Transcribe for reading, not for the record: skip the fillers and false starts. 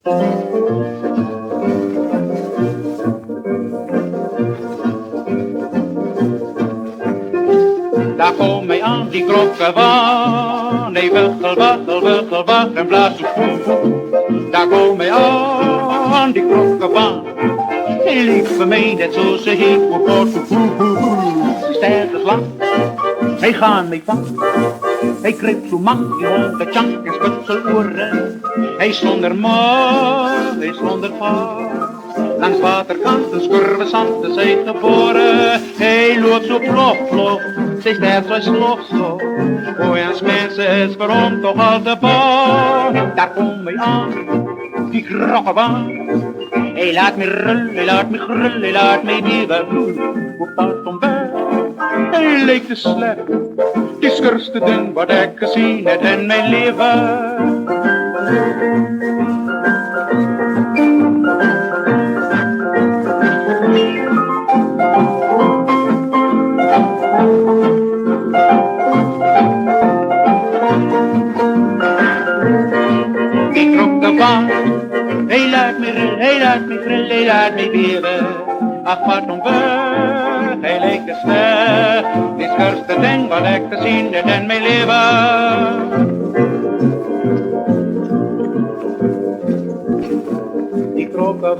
Daar kom mij aan die klokken van, nee wuggel, waggel, wuggel, wag en blaas op voet. Daar kom mij aan die klokken van, hij liep voor mij net zoals ze heet, ze sterren lang, hij gaat mij van, hij kreeg zo man, die hond, tjank en sputseloren, hij zonder maag, hij zonder vaart. Langs waterkanten, skurven, zanden, zij geboren. Hij loopt zo vlog, vlog, zij sterft zo slof, slof. O, eens mensen is waarom toch al te bouw. Daar kom ik aan, die grokkenbaan. Hij laat me rullen, hij laat me grullen, hij laat me dieven vloeien. Hoe pad om bij, hij leek te slecht. Die skurste ding wat ik gezien heb in mijn leven. Hij laat me rillen, hij laat me grillen, hij laat me beren. Ach, wat onbeug, hij lijkt de ster. Die scherpste ding wat ik gezien heb in mijn leven. Die krokken